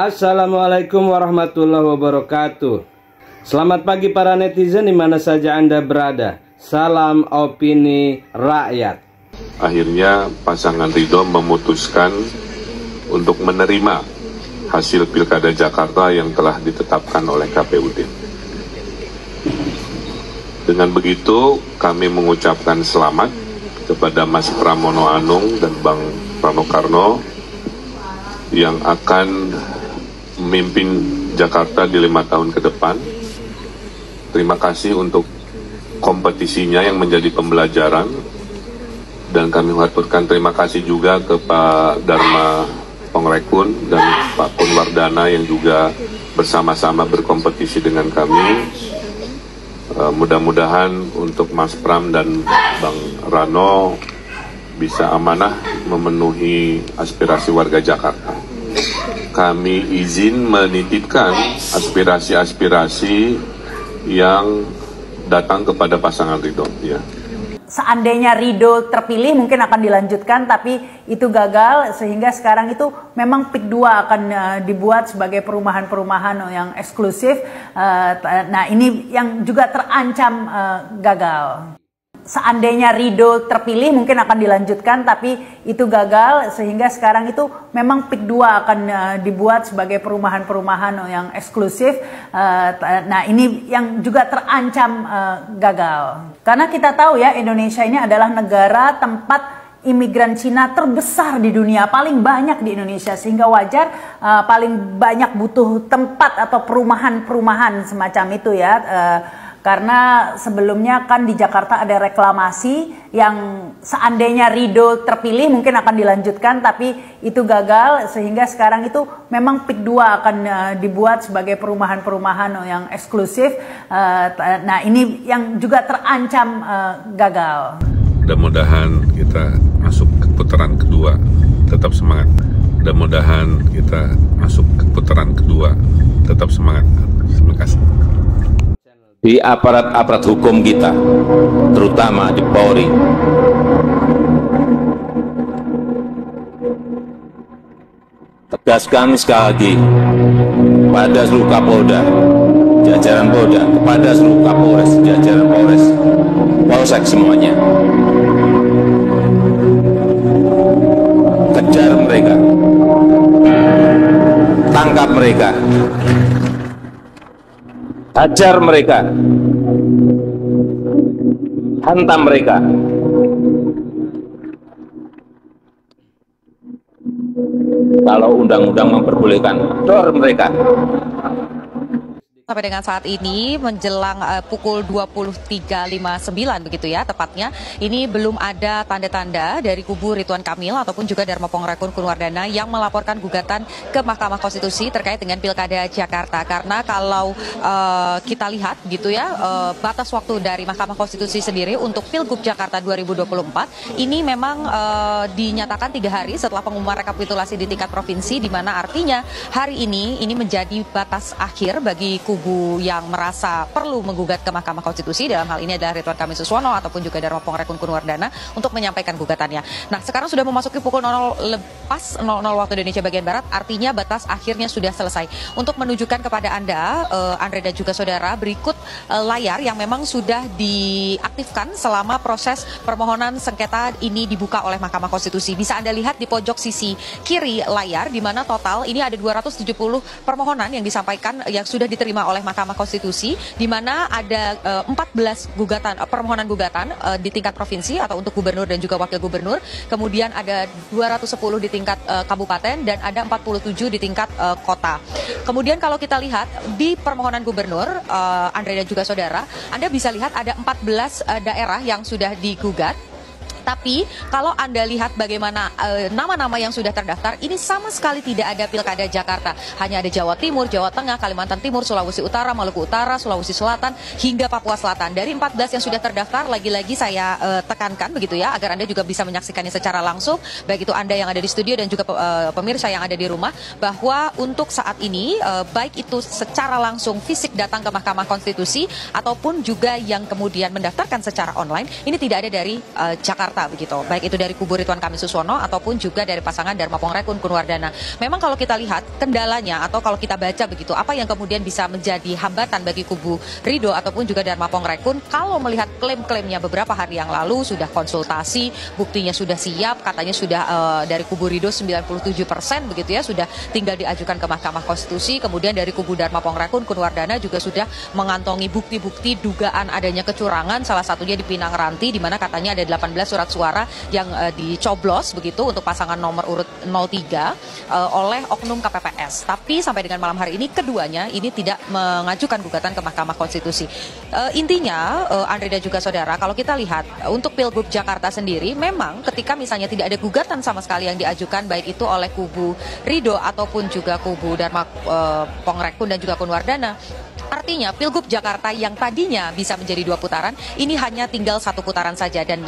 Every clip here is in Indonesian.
Assalamualaikum warahmatullahi wabarakatuh. Selamat pagi para netizen di mana saja Anda berada. Salam opini rakyat. Akhirnya pasangan Ridho memutuskan untuk menerima hasil Pilkada Jakarta yang telah ditetapkan oleh KPUD. Dengan begitu kami mengucapkan selamat kepada Mas Pramono Anung dan Bang Pranokarno yang akan memimpin Jakarta di 5 tahun ke depan. Terima kasih untuk kompetisinya yang menjadi pembelajaran, dan kami mengaturkan terima kasih juga ke Pak Dharma Pongrekun dan Pak Kunwardana yang juga bersama-sama berkompetisi dengan kami. Mudah-mudahan untuk Mas Pram dan Bang Rano bisa amanah memenuhi aspirasi warga Jakarta. Kami izin menitipkan aspirasi-aspirasi yang datang kepada pasangan Ridho. Ya. Seandainya Ridho terpilih mungkin akan dilanjutkan, tapi itu gagal sehingga sekarang itu memang PIK 2 akan dibuat sebagai perumahan-perumahan yang eksklusif. Nah ini yang juga terancam gagal. Seandainya Ridho terpilih mungkin akan dilanjutkan, tapi itu gagal sehingga sekarang itu memang PIK 2 akan dibuat sebagai perumahan-perumahan yang eksklusif. Nah ini yang juga terancam gagal. Karena kita tahu ya, Indonesia ini adalah negara tempat imigran Cina terbesar di dunia, paling banyak di Indonesia, sehingga wajar paling banyak butuh tempat atau perumahan-perumahan semacam itu ya. Karena sebelumnya kan di Jakarta ada reklamasi yang seandainya Ridho terpilih mungkin akan dilanjutkan, tapi itu gagal sehingga sekarang itu memang PIK 2 akan dibuat sebagai perumahan-perumahan yang eksklusif. Nah ini yang juga terancam gagal. Mudah-mudahan kita masuk ke putaran kedua, tetap semangat. Mudah-mudahan kita masuk ke putaran kedua, tetap semangat. Terima kasih. Di aparat-aparat hukum kita, terutama di Polri, tegaskan sekali lagi pada seluruh Kapolda, jajaran Polda, kepada seluruh Kapolres, jajaran Polres, Polsek semuanya, kejar mereka, tangkap mereka, hajar mereka, hantam mereka. Kalau undang-undang memperbolehkan, dor mereka. Sampai dengan saat ini menjelang pukul 23.59 begitu ya tepatnya, ini belum ada tanda-tanda dari kubu Ridwan Kamil ataupun juga Dharma Pongrekun Kunwardana yang melaporkan gugatan ke Mahkamah Konstitusi terkait dengan Pilkada Jakarta. Karena kalau kita lihat gitu ya, batas waktu dari Mahkamah Konstitusi sendiri untuk Pilgub Jakarta 2024 ini memang dinyatakan 3 hari setelah pengumuman rekapitulasi di tingkat provinsi, di mana artinya hari ini menjadi batas akhir bagi kubu yang merasa perlu menggugat ke Mahkamah Konstitusi, dalam hal ini adalah Ridwan Kamil Suswono ataupun juga Dharma Pongrekun Kunwardana, untuk menyampaikan gugatannya. Nah, sekarang sudah memasuki pukul 00 lepas 00 waktu Indonesia bagian Barat, artinya batas akhirnya sudah selesai. Untuk menunjukkan kepada Anda, Andre dan juga saudara, berikut layar yang memang sudah diaktifkan selama proses permohonan sengketa ini dibuka oleh Mahkamah Konstitusi. Bisa Anda lihat di pojok sisi kiri layar, di mana total ini ada 270 permohonan yang disampaikan yang sudah diterima oleh Mahkamah Konstitusi, di mana ada 14 permohonan gugatan di tingkat provinsi atau untuk gubernur dan juga wakil gubernur, kemudian ada 210 di tingkat kabupaten dan ada 47 di tingkat kota. Kemudian kalau kita lihat di permohonan gubernur, Andre dan juga saudara, Anda bisa lihat ada 14 daerah yang sudah digugat. Tapi kalau Anda lihat bagaimana nama-nama yang sudah terdaftar, ini sama sekali tidak ada Pilkada Jakarta. Hanya ada Jawa Timur, Jawa Tengah, Kalimantan Timur, Sulawesi Utara, Maluku Utara, Sulawesi Selatan, hingga Papua Selatan. Dari 14 yang sudah terdaftar, lagi-lagi saya tekankan begitu ya, agar Anda juga bisa menyaksikannya secara langsung, baik itu Anda yang ada di studio dan juga pemirsa yang ada di rumah, bahwa untuk saat ini, baik itu secara langsung fisik datang ke Mahkamah Konstitusi, ataupun juga yang kemudian mendaftarkan secara online, ini tidak ada dari Jakarta Jakarta begitu, baik itu dari kubu Ridwan Kamil Suswono ataupun juga dari pasangan Dharma Pongrekun Kunwardana. Memang kalau kita lihat kendalanya atau kalau kita baca begitu, apa yang kemudian bisa menjadi hambatan bagi kubu Ridho ataupun juga Dharma Pongrekun kalau melihat klaim-klaimnya beberapa hari yang lalu sudah konsultasi, buktinya sudah siap, katanya sudah dari kubu Ridho 97% begitu ya, sudah tinggal diajukan ke Mahkamah Konstitusi. Kemudian dari kubu Dharma Pongrekun Kunwardana juga sudah mengantongi bukti-bukti dugaan adanya kecurangan, salah satunya di Pinang Ranti, di mana katanya ada 18 surat suara yang dicoblos begitu untuk pasangan nomor urut 03 oleh oknum KPPS. Tapi sampai dengan malam hari ini keduanya ini tidak mengajukan gugatan ke Mahkamah Konstitusi. Intinya Andre dan juga saudara, kalau kita lihat untuk Pilgub Jakarta sendiri, memang ketika misalnya tidak ada gugatan sama sekali yang diajukan baik itu oleh kubu Ridho ataupun juga kubu Dharma Pongrekun dan juga Kunwardana, artinya Pilgub Jakarta yang tadinya bisa menjadi 2 putaran, ini hanya tinggal 1 putaran saja, dan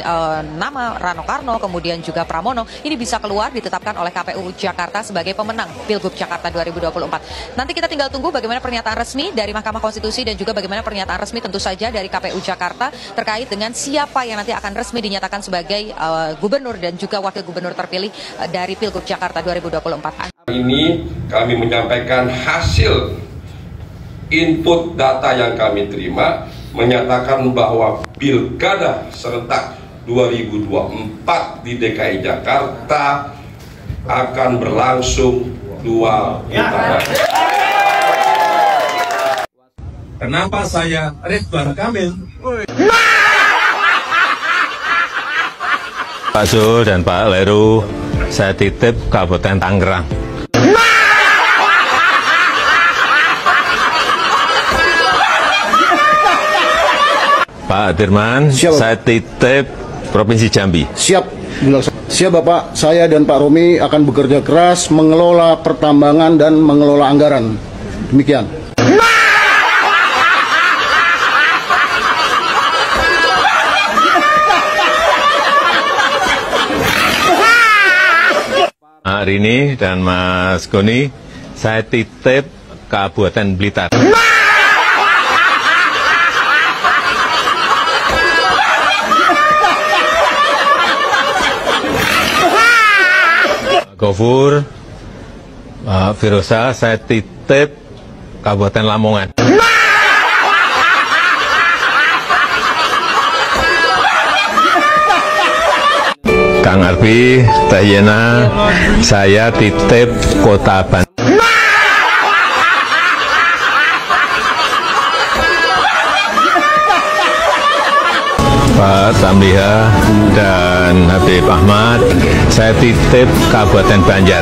nama Rano Karno kemudian juga Pramono ini bisa keluar ditetapkan oleh KPU Jakarta sebagai pemenang Pilgub Jakarta 2024. Nanti kita tinggal tunggu bagaimana pernyataan resmi dari Mahkamah Konstitusi dan juga bagaimana pernyataan resmi tentu saja dari KPU Jakarta terkait dengan siapa yang nanti akan resmi dinyatakan sebagai gubernur dan juga wakil gubernur terpilih dari Pilgub Jakarta 2024. Ini kami menyampaikan hasil input data yang kami terima menyatakan bahwa Pilkada serentak 2024 di DKI Jakarta akan berlangsung 2 putaran. Kenapa saya Ridwan Kamil? Pak Zul dan Pak Leru, saya titip Kabupaten Tangerang. Pak Dirman, saya titip Provinsi Jambi. Siap, siap Bapak. Saya dan Pak Romi akan bekerja keras mengelola pertambangan dan mengelola anggaran. Demikian. Hari ini dan Mas Goni, saya titip Kabupaten Blitar. Gofur, Firosa, saya titip Kabupaten Lamongan. Kang Arfi, Teh Yena, saya titip Kota Bandung. Pak Tamliha dan Habib Ahmad, saya titip Kabupaten Banjar.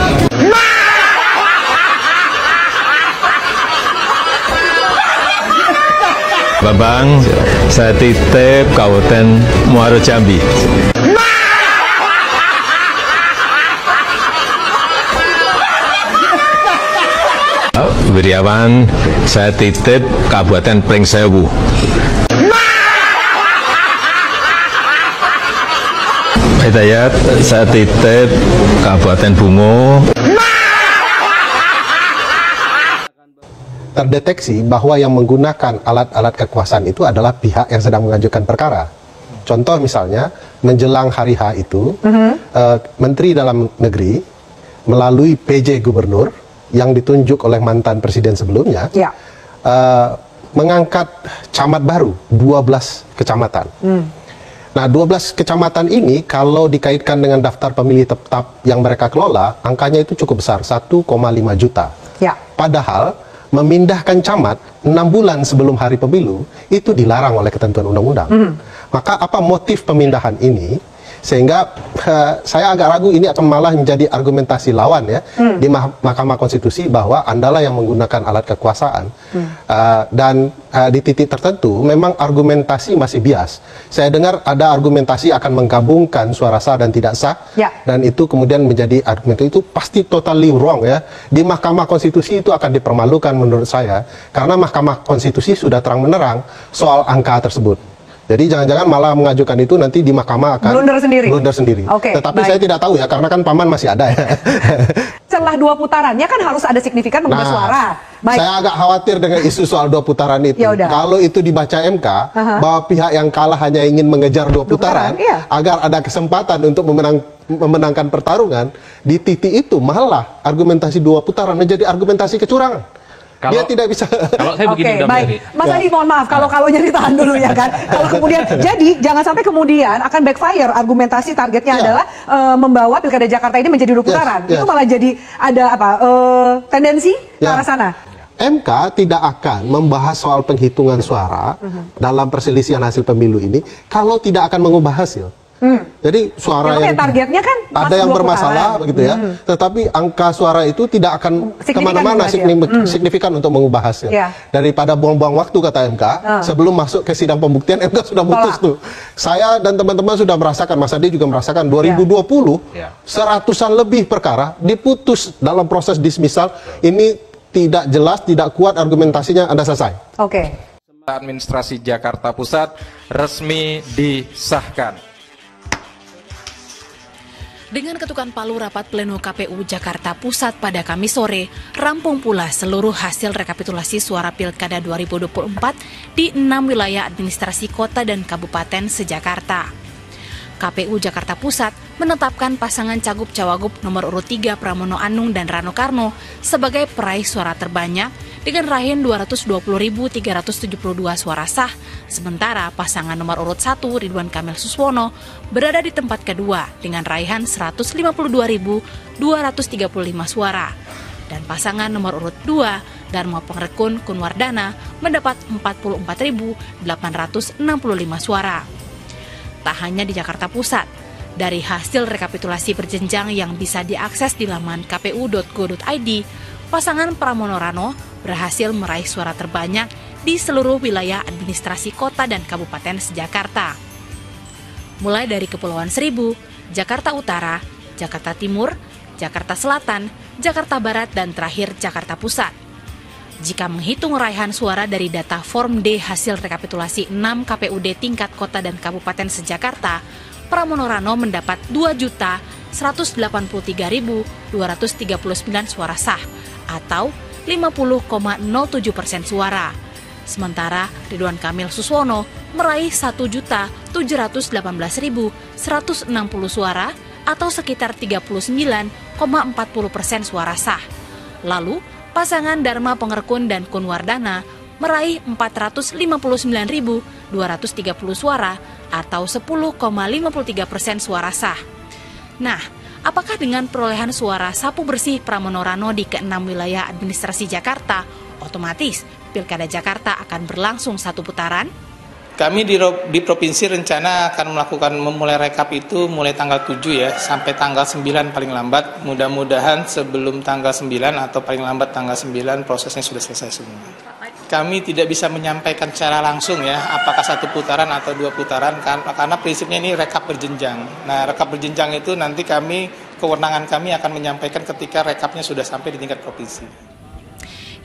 Bambang, saya titip Kabupaten Muaro Jambi. Wiryawan, saya titip Kabupaten Pringsewu. Hidayat, saya titip Kabupaten Bungo. Terdeteksi bahwa yang menggunakan alat-alat kekuasaan itu adalah pihak yang sedang mengajukan perkara. Contoh misalnya, menjelang hari H itu, Menteri Dalam Negeri melalui PJ Gubernur yang ditunjuk oleh mantan presiden sebelumnya, mengangkat camat baru, 12 kecamatan. Nah, 12 kecamatan ini kalau dikaitkan dengan daftar pemilih tetap yang mereka kelola, angkanya itu cukup besar, 1,5 juta. Padahal, memindahkan camat 6 bulan sebelum hari pemilu, itu dilarang oleh ketentuan undang-undang. Maka apa motif pemindahan ini? Sehingga saya agak ragu ini akan malah menjadi argumentasi lawan ya di Mahkamah Konstitusi bahwa Andalah yang menggunakan alat kekuasaan. Dan di titik tertentu memang argumentasi masih bias. Saya dengar ada argumentasi akan menggabungkan suara sah dan tidak sah, dan itu kemudian menjadi argumentasi itu pasti totally wrong ya. Di Mahkamah Konstitusi itu akan dipermalukan menurut saya, karena Mahkamah Konstitusi sudah terang-menerang soal angka tersebut. Jadi jangan-jangan malah mengajukan itu nanti di mahkamah akan blunder sendiri. Tetapi saya tidak tahu ya, karena kan paman masih ada ya. setelah 2 putarannya kan harus ada signifikan mengubah suara. Baik. Saya agak khawatir dengan isu soal 2 putaran itu. Kalau itu dibaca MK, bahwa pihak yang kalah hanya ingin mengejar 2 putaran, agar ada kesempatan untuk memenangkan pertarungan, di titik itu malah argumentasi 2 putaran menjadi argumentasi kecurangan. Dia tidak bisa. Kalau saya begini, baik. Mas Adi, mohon maaf kalau ditahan dulu ya kan. Kalau kemudian jadi jangan sampai kemudian akan backfire, argumentasi targetnya adalah membawa Pilkada Jakarta ini menjadi 2 putaran. Itu malah jadi ada tendensi ke arah sana. MK tidak akan membahas soal penghitungan suara dalam perselisihan hasil pemilu ini kalau tidak akan mengubah hasil. Jadi suara yang targetnya kan ada yang bermasalah begitu ya, tetapi angka suara itu tidak akan kemana-mana signifikan untuk mengubah hasil. Daripada buang-buang waktu kata MK, sebelum masuk ke sidang pembuktian MK sudah putus tuh. Saya dan teman-teman sudah merasakan, Mas Adi juga merasakan 2020 seratusan lebih perkara diputus dalam proses dismissal. Ini tidak jelas, tidak kuat argumentasinya, Anda selesai. Administrasi Jakarta Pusat resmi disahkan. Dengan ketukan palu rapat pleno KPU Jakarta Pusat pada Kamis sore, rampung pula seluruh hasil rekapitulasi suara Pilkada 2024 di 6 wilayah administrasi kota dan kabupaten se-Jakarta. KPU Jakarta Pusat menetapkan pasangan Cagup-Cawagup nomor urut 3 Pramono Anung dan Rano Karno sebagai peraih suara terbanyak dengan raihan 220.372 suara sah, sementara pasangan nomor urut 1 Ridwan Kamil Suswono berada di tempat kedua dengan raihan 152.235 suara. Dan pasangan nomor urut 2 Dharma Pengrekun Kunwardana mendapat 44.865 suara. Tak hanya di Jakarta Pusat, dari hasil rekapitulasi berjenjang yang bisa diakses di laman kpu.go.id, pasangan Pramono Rano berhasil meraih suara terbanyak di seluruh wilayah administrasi kota dan kabupaten se-Jakarta. Mulai dari Kepulauan Seribu, Jakarta Utara, Jakarta Timur, Jakarta Selatan, Jakarta Barat, dan terakhir Jakarta Pusat. Jika menghitung raihan suara dari data Form D hasil rekapitulasi 6 KPUD tingkat kota dan kabupaten se-Jakarta, Pramono Rano mendapat 2.183.239 suara sah atau 50,07% suara. Sementara Ridwan Kamil Suswono meraih 1.718.160 suara atau sekitar 39,40% suara sah. Lalu, pasangan Dharma Pengrekun dan Kunwardana meraih 459.230 suara atau 10,53% suara sah. Nah, apakah dengan perolehan suara sapu bersih Pramono Rano di ke-6 wilayah administrasi Jakarta, otomatis Pilkada Jakarta akan berlangsung 1 putaran? Kami di provinsi rencana akan memulai rekap itu mulai tanggal 7 ya, sampai tanggal 9 paling lambat. Mudah-mudahan sebelum tanggal 9 atau paling lambat tanggal 9 prosesnya sudah selesai semua. Kami tidak bisa menyampaikan secara langsung ya, apakah 1 putaran atau 2 putaran, karena prinsipnya ini rekap berjenjang. Nah, rekap berjenjang itu nanti kewenangan kami akan menyampaikan ketika rekapnya sudah sampai di tingkat provinsi.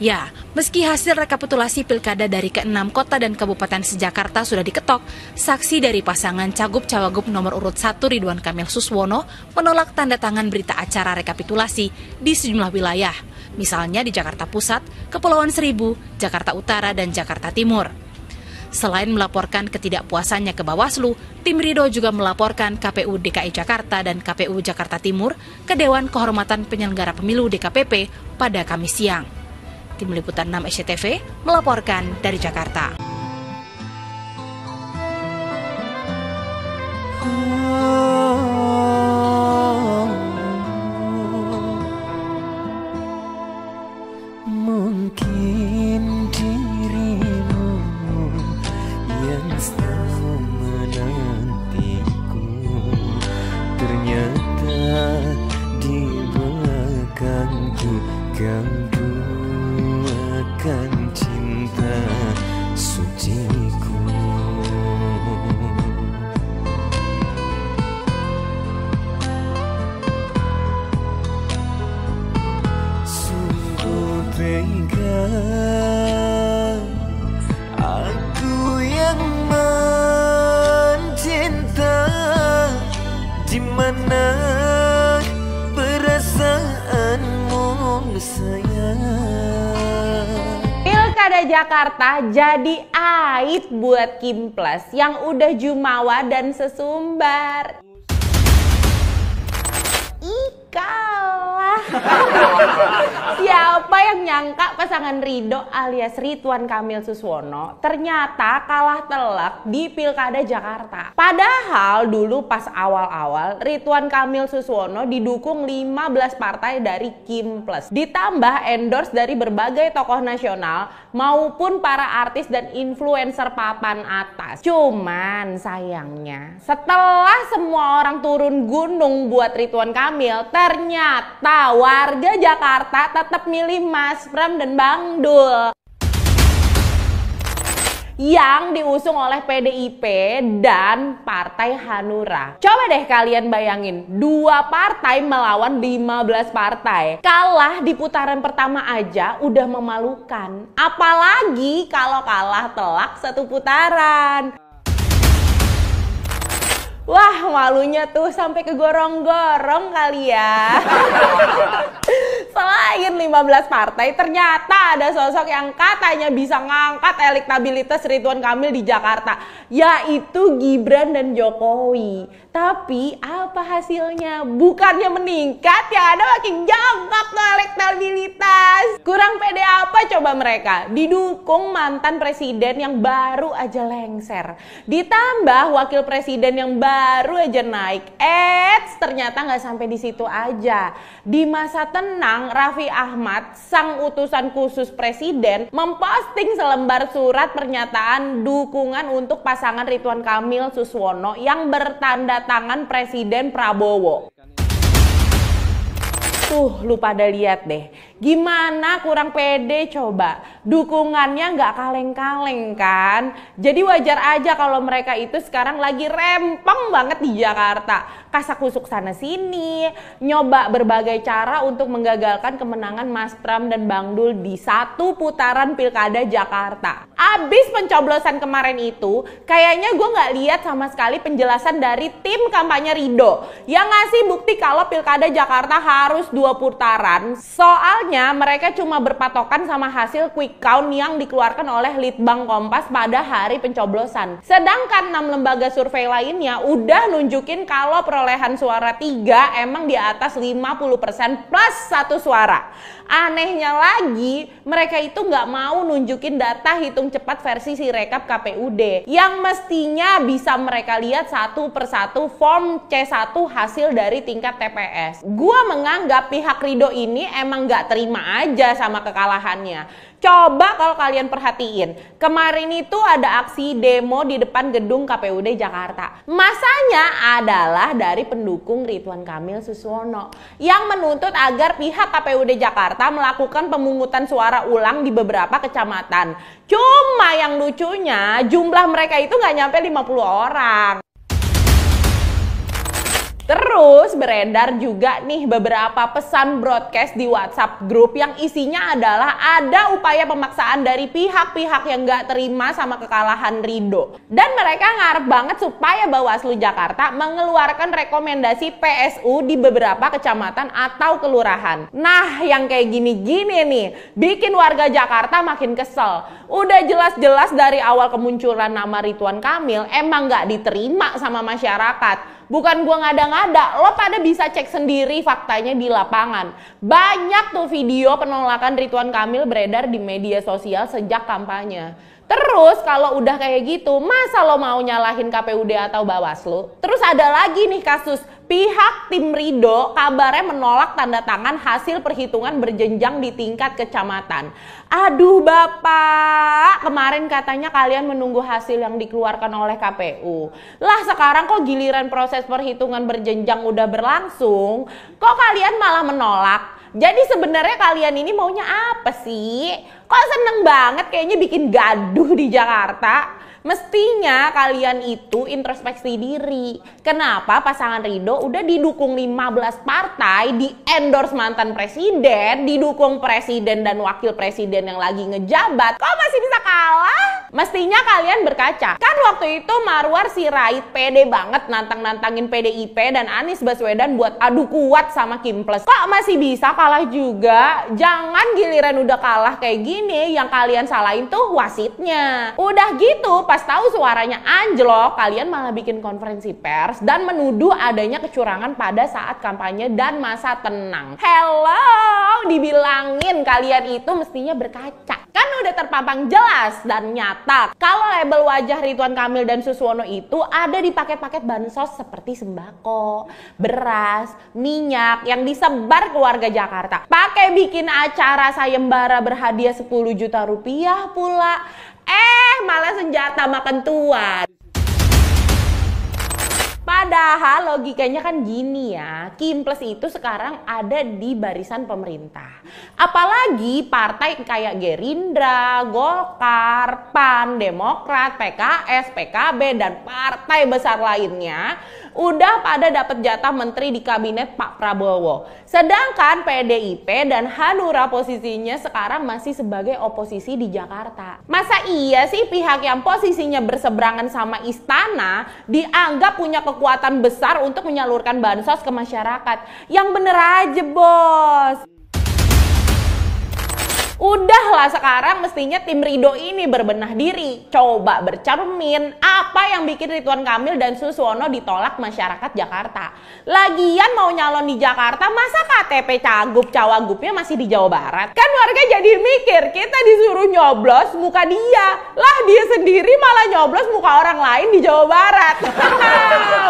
Ya, meski hasil rekapitulasi pilkada dari ke-6 kota dan kabupaten se-Jakarta sudah diketok, saksi dari pasangan Cagup-Cawagup nomor urut 1 Ridwan Kamil Suswono menolak tanda tangan berita acara rekapitulasi di sejumlah wilayah, misalnya di Jakarta Pusat, Kepulauan Seribu, Jakarta Utara, dan Jakarta Timur. Selain melaporkan ketidakpuasannya ke Bawaslu, tim Ridho juga melaporkan KPU DKI Jakarta dan KPU Jakarta Timur ke Dewan Kehormatan Penyelenggara Pemilu DKPP pada Kamis siang. Tim Liputan 6 SCTV melaporkan dari Jakarta. Mungkin dirimu yang selalu menantiku, ternyata di belakangku ganggu akan cinta suciku. Sungguh tega aku yang mencinta, di mana perasaanmu Pilkada Jakarta jadi aib buat Kimples yang udah jumawa dan sesumbar. Kalah. Siapa yang nyangka pasangan Ridho alias Ridwan Kamil Suswono ternyata kalah telak di Pilkada Jakarta. Padahal dulu pas awal-awal Ridwan Kamil Suswono didukung 15 partai dari Kimples. Ditambah endorse dari berbagai tokoh nasional maupun para artis dan influencer papan atas. Cuman sayangnya setelah semua orang turun gunung buat Ridwan Kamil, ternyata warga Jakarta tetap milih Mas Pram dan Bang Dul yang diusung oleh PDIP dan Partai Hanura. Coba deh kalian bayangin, 2 partai melawan 15 partai. Kalah di putaran pertama aja udah memalukan. Apalagi kalau kalah telak 1 putaran. Wah, malunya tuh sampai ke gorong-gorong kali ya. Selain 15 partai, ternyata ada sosok yang katanya bisa ngangkat elektabilitas Ridwan Kamil di Jakarta, yaitu Gibran dan Jokowi. Tapi apa hasilnya? Bukannya meningkat, ya ada makin jongkok tuh elektabilitas. Kurang pede apa coba mereka? Didukung mantan presiden yang baru aja lengser. Ditambah wakil presiden yang baru aja naik. Ternyata nggak sampai di situ aja. Di masa tenang, Raffi Ahmad, sang utusan khusus presiden, memposting selembar surat pernyataan dukungan untuk pasangan Ridwan Kamil Suswono yang bertanda tangan Presiden Prabowo. Tuh, lu pada lihat deh, gimana kurang pede coba, dukungannya nggak kaleng-kaleng kan. Jadi wajar aja kalau mereka itu sekarang lagi rempong banget di Jakarta, kasak-kusuk sana sini, nyoba berbagai cara untuk menggagalkan kemenangan Mas Pram dan Bang Dul di 1 putaran Pilkada Jakarta. Abis pencoblosan kemarin itu, kayaknya gue nggak lihat sama sekali penjelasan dari tim kampanye Ridho yang ngasih bukti kalau Pilkada Jakarta harus 2 putaran. Soalnya mereka cuma berpatokan sama hasil quick count yang dikeluarkan oleh Litbang Kompas pada hari pencoblosan. Sedangkan 6 lembaga survei lainnya udah nunjukin kalau perolehan suara 3 emang di atas 50% plus 1 suara. Anehnya lagi, mereka itu nggak mau nunjukin data hitung cepat versi Sirekap KPUD yang mestinya bisa mereka lihat 1 persatu form C1 hasil dari tingkat TPS. Gua menganggap pihak Ridho ini emang nggak terima aja sama kekalahannya. Coba kalau kalian perhatiin, kemarin itu ada aksi demo di depan gedung KPUD Jakarta. Masanya adalah dari pendukung Ridwan Kamil Suswono yang menuntut agar pihak KPUD Jakarta melakukan pemungutan suara ulang di beberapa kecamatan. Cuma yang lucunya jumlah mereka itu nggak nyampe 50 orang. Terus beredar juga nih beberapa pesan broadcast di WhatsApp grup yang isinya adalah ada upaya pemaksaan dari pihak-pihak yang gak terima sama kekalahan Ridho. Dan mereka ngarep banget supaya Bawaslu Jakarta mengeluarkan rekomendasi PSU di beberapa kecamatan atau kelurahan. Nah, yang kayak gini-gini nih bikin warga Jakarta makin kesel. Udah jelas-jelas dari awal kemunculan nama Ridwan Kamil emang gak diterima sama masyarakat. Bukan gua ngada-ngada, lo pada bisa cek sendiri faktanya di lapangan. Banyak tuh video penolakan Ridwan Kamil beredar di media sosial sejak kampanye. Terus kalau udah kayak gitu, masa lo mau nyalahin KPUD atau Bawaslu? Terus ada lagi nih kasus pihak tim Ridho kabarnya menolak tanda tangan hasil perhitungan berjenjang di tingkat kecamatan. Aduh Bapak, kemarin katanya kalian menunggu hasil yang dikeluarkan oleh KPU. Lah sekarang kok giliran proses perhitungan berjenjang udah berlangsung, kok kalian malah menolak? Jadi sebenarnya kalian ini maunya apa sih? Kok seneng banget kayaknya bikin gaduh di Jakarta? Mestinya kalian itu introspeksi diri. Kenapa pasangan Ridho udah didukung 15 partai, di endorse mantan presiden, didukung presiden dan wakil presiden yang lagi ngejabat, kok masih bisa kalah? Mestinya kalian berkaca. Kan waktu itu Marwar Sirait pede banget nantang-nantangin PDIP dan Anies Baswedan buat adu kuat sama Kimples. Kok masih bisa kalah juga? Jangan giliran udah kalah kayak gini, yang kalian salahin tuh wasitnya. Udah gitu, pas tahu suaranya anjlok, kalian malah bikin konferensi pers dan menuduh adanya kecurangan pada saat kampanye dan masa tenang. Hello, dibilangin kalian itu mestinya berkaca. Kan udah terpampang jelas dan nyata kalau label wajah Ridwan Kamil dan Suswono itu ada di paket-paket bansos seperti sembako, beras, minyak yang disebar ke warga Jakarta. Pakai bikin acara sayembara berhadiah 10 juta rupiah pula. Malah senjata makan tuan. Padahal logikanya kan gini ya, Kimples itu sekarang ada di barisan pemerintah. Apalagi partai kayak Gerindra, Golkar, PAN, Demokrat, PKS, PKB, dan partai besar lainnya udah pada dapat jatah menteri di kabinet Pak Prabowo. Sedangkan PDIP dan Hanura posisinya sekarang masih sebagai oposisi di Jakarta. Masa iya sih pihak yang posisinya berseberangan sama istana dianggap punya kekuatan besar untuk menyalurkan bansos ke masyarakat? Yang bener aja, bos. Udahlah, sekarang mestinya tim Ridho ini berbenah diri. Coba bercermin, apa yang bikin Ridwan Kamil dan Suswono ditolak masyarakat Jakarta? Lagian mau nyalon di Jakarta, masa KTP cagup cawagupnya masih di Jawa Barat? Kan warga jadi mikir, kita disuruh nyoblos muka dia. Lah dia sendiri malah nyoblos muka orang lain di Jawa Barat.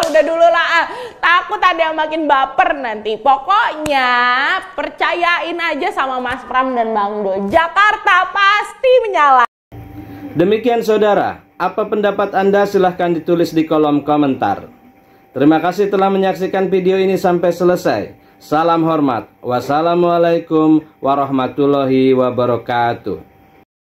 Udah dulu lah, takut ada yang makin baper nanti. Pokoknya percayain aja sama Mas Pram dan Bang Do. Jakarta pasti menyala. Demikian saudara, apa pendapat Anda? Silahkan ditulis di kolom komentar. Terima kasih telah menyaksikan video ini sampai selesai. Salam hormat. Wassalamualaikum warahmatullahi wabarakatuh.